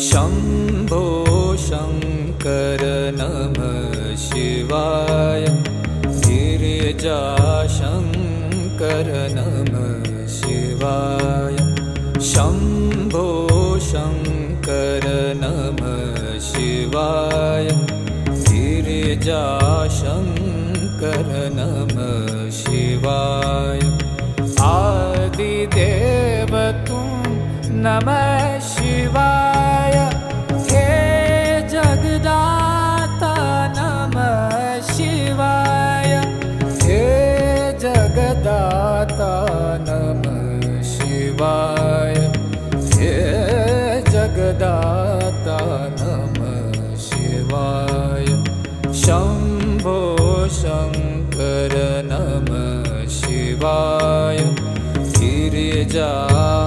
शम्भो शङ्कर नमः शिवाय गिरिजाशङ्कर नमः शिवाय शम्भो शङ्कर नमः शिवाय गिरिजाशङ्कर नमः शिवाय आदिदेव तुम नमः शिवाय हे जगदाता नमः शिवाय हे जगदाता नमः शिवाय हे जगदाता नमः शिवाय शम्भो शङ्कर नमः शिवाय गिरिजाशङ्कर